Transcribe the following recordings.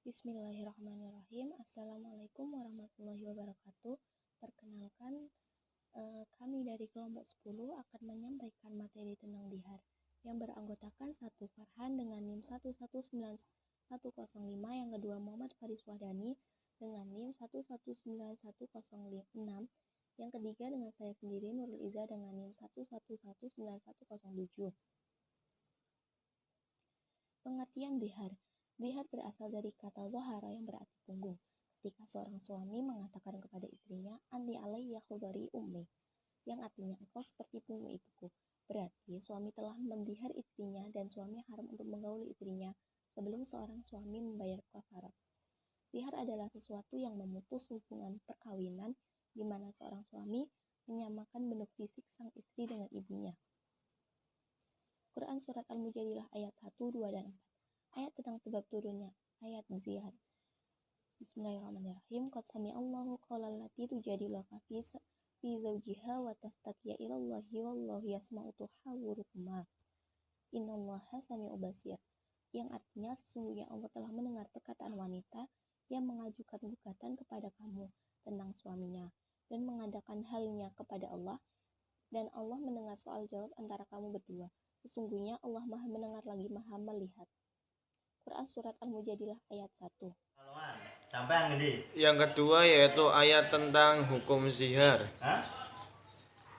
Bismillahirrahmanirrahim. Assalamualaikum warahmatullahi wabarakatuh. Perkenalkan, kami dari kelompok 10 akan menyampaikan materi tentang dihar yang beranggotakan satu Farhan dengan NIM 119105, yang kedua Muhammad Faris Wahdani dengan NIM 119106, yang ketiga dengan saya sendiri Nurul Iza dengan NIM 119107. Pengertian dihar. Dihar berasal dari kata zohara yang berarti punggung. Ketika seorang suami mengatakan kepada istrinya, "Anti alayya khudari ummi," yang artinya engkau seperti punggung ibuku. Berarti suami telah mendihar istrinya dan suami haram untuk menggauli istrinya sebelum seorang suami membayar kafarat. Dihar adalah sesuatu yang memutus hubungan perkawinan di mana seorang suami menyamakan bentuk fisik sang istri dengan ibunya. Quran Surat Al-Mujadilah ayat 1, 2, dan 4. Ayat tentang sebab turunnya ayat zihar. Bismillahirrahmanirrahim. Qad sami'allahu qaulal lati tujadiluka fi zawjiha wa tastaqiya ilallahi wallahu yasma'u tuhawwurukuma. Innallaha sami'un basir. Yang artinya sesungguhnya Allah telah mendengar perkataan wanita yang mengajukan gugatan kepada kamu tentang suaminya dan mengadakan halnya kepada Allah, dan Allah mendengar soal jawab antara kamu berdua. Sesungguhnya Allah Maha mendengar lagi Maha melihat. Quran Surat Al-Mujadilah ayat 1. Yang kedua yaitu ayat tentang hukum zihar.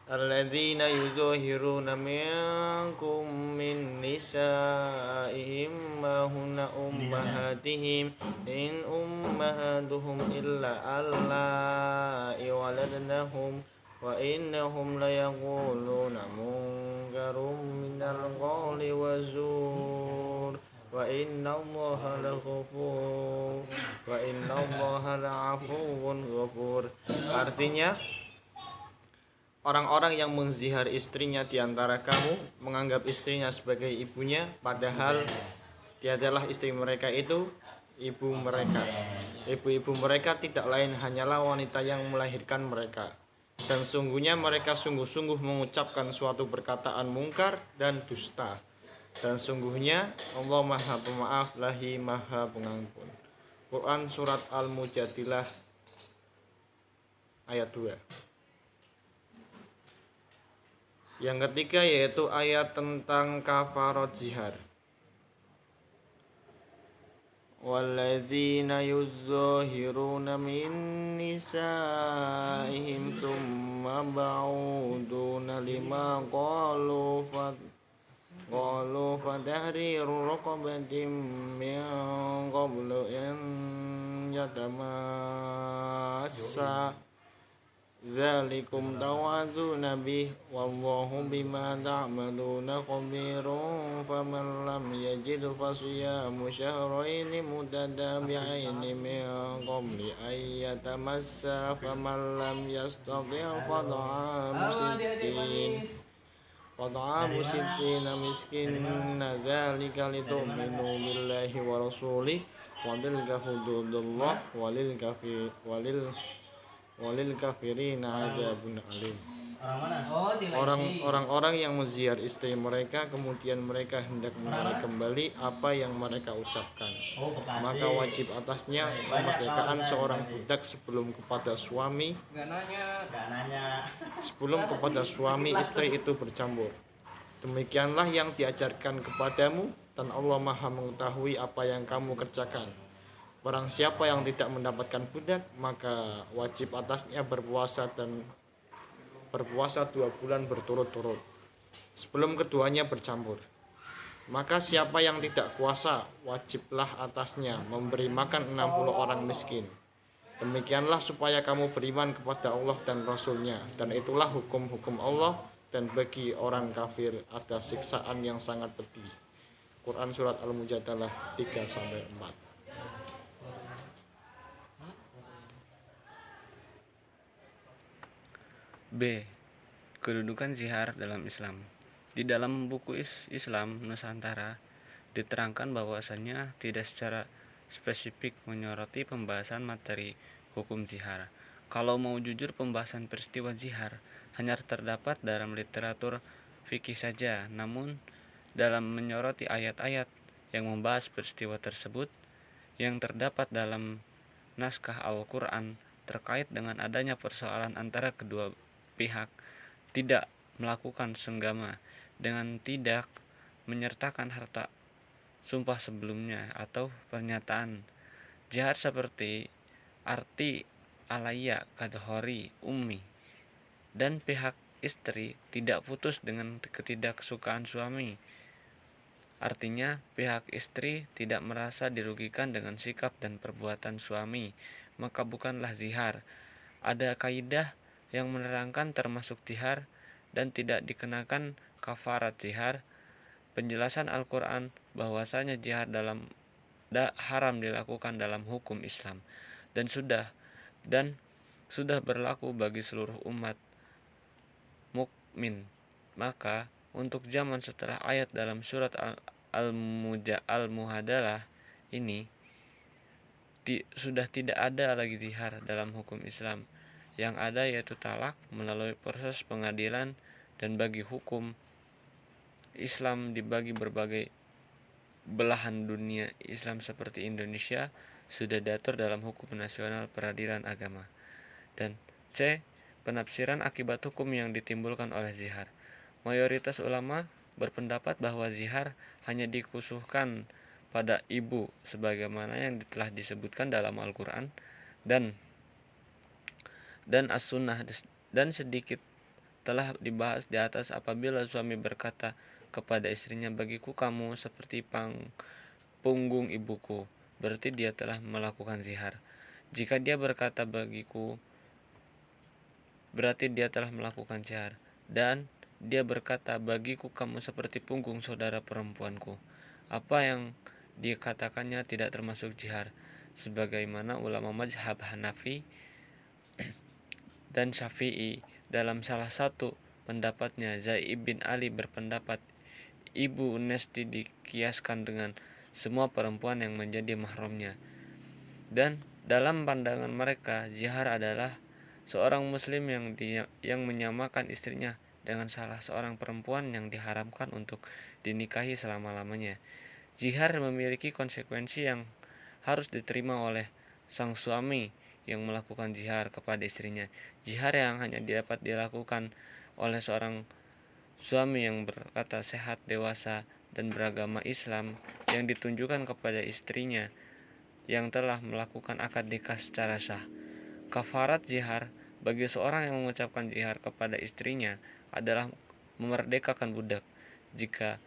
Alladzina yudhahiruna minkum min nisa'ihim ma hunna ummahatihim in ummahatuhum illa allai waladnahum wa innahum layaquluna munkarum minal qawli wa zur wa innallaha laghafur wa innallaha la'afuwun ghafur. Artinya, orang-orang yang menzihar istrinya di antara kamu menganggap istrinya sebagai ibunya, padahal tiadalah istri mereka itu ibu mereka. Ibu-ibu mereka tidak lain hanyalah wanita yang melahirkan mereka. Dan sungguhnya mereka sungguh-sungguh mengucapkan suatu perkataan mungkar dan dusta. Dan sungguhnya Allah Maha Pemaaf lagi Maha Pengampun. Quran Surat Al-Mujadilah ayat 2. Yang ketiga yaitu ayat tentang kafarat zihar. Walladzina yudhahiruna min nisa'ihim thumma ba'uduna lima qalu fatahriru raqabatin min qablu in yatamassa dzalikum taw'adzuna bih wallahu bima ta'maluna khabirun faman lam yajid fasiyamu syahraini mutatabi'aini min qabli ayyatamassa faman lam yastati' fad'amu sittina miskina dzalika litu'minu billahi wa rasulih wa tilka hududullah walil kafirina adzabun alim. Orang-orang yang menzihar istri mereka kemudian mereka hendak mencari kembali apa yang mereka ucapkan, maka wajib atasnya memerdekakan seorang budak sebelum kepada suami istri itu bercampur. Demikianlah yang diajarkan kepadamu, dan Allah Maha mengetahui apa yang kamu kerjakan. Barang siapa yang tidak mendapatkan budak, maka wajib atasnya berpuasa 2 bulan berturut-turut sebelum keduanya bercampur. Maka siapa yang tidak kuasa, wajiblah atasnya memberi makan 60 orang miskin. Demikianlah supaya kamu beriman kepada Allah dan Rasulnya, dan itulah hukum-hukum Allah, dan bagi orang kafir ada siksaan yang sangat pedih. Quran Surat Al-Mujadalah 3-4. B. Kedudukan zihar dalam Islam. Di dalam buku Islam Nusantara diterangkan bahwasannya tidak secara spesifik menyoroti pembahasan materi hukum zihar. Kalau mau jujur, pembahasan peristiwa zihar hanya terdapat dalam literatur fikih saja. Namun dalam menyoroti ayat-ayat yang membahas peristiwa tersebut, yang terdapat dalam naskah Al-Quran terkait dengan adanya persoalan antara kedua pihak tidak melakukan senggama dengan tidak menyertakan harta sumpah sebelumnya atau pernyataan jihad seperti arti alaya kadhori ummi, dan pihak istri tidak putus dengan ketidaksukaan suami. Artinya, pihak istri tidak merasa dirugikan dengan sikap dan perbuatan suami, maka bukanlah zihar. Ada kaidah yang menerangkan termasuk zihar dan tidak dikenakan kafarat zihar. Penjelasan Al-Quran bahwasanya zihar haram dilakukan dalam hukum Islam dan sudah berlaku bagi seluruh umat mukmin. Maka untuk zaman setelah ayat dalam surat Al-Muhadalah ini sudah tidak ada lagi zihar dalam hukum Islam. Yang ada yaitu talak melalui proses pengadilan, dan bagi hukum Islam dibagi berbagai belahan dunia Islam seperti Indonesia sudah diatur dalam hukum nasional peradilan agama. Dan C. Penafsiran akibat hukum yang ditimbulkan oleh zihar. Mayoritas ulama berpendapat bahwa zihar hanya dikhususkan pada ibu sebagaimana yang telah disebutkan dalam Al-Quran dan As-Sunnah, dan sedikit telah dibahas di atas. Apabila suami berkata kepada istrinya, bagiku kamu seperti punggung ibuku, berarti dia telah melakukan zihar. Jika dia berkata bagiku, berarti dia telah melakukan zihar. Dan dia berkata bagiku kamu seperti punggung saudara perempuanku, apa yang dikatakannya tidak termasuk zihar, sebagaimana ulama mazhab Hanafi dan Syafi'i. Dalam salah satu pendapatnya, Zaid bin Ali berpendapat ibu Nesti dikiaskan dengan semua perempuan yang menjadi mahramnya. Dan dalam pandangan mereka, zihar adalah seorang muslim yang menyamakan istrinya dengan salah seorang perempuan yang diharamkan untuk dinikahi selama-lamanya. Zihar memiliki konsekuensi yang harus diterima oleh sang suami yang melakukan zihar kepada istrinya. Zihar yang hanya dapat dilakukan oleh seorang suami yang berkata sehat, dewasa, dan beragama Islam yang ditunjukkan kepada istrinya yang telah melakukan akad nikah secara sah. Kafarat zihar bagi seorang yang mengucapkan zihar kepada istrinya adalah memerdekakan budak. Jika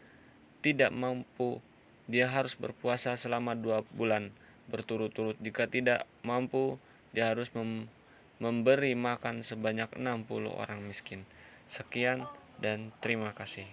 tidak mampu, dia harus berpuasa selama 2 bulan berturut-turut. Jika tidak mampu, dia harus memberi makan sebanyak 60 orang miskin. Sekian dan terima kasih.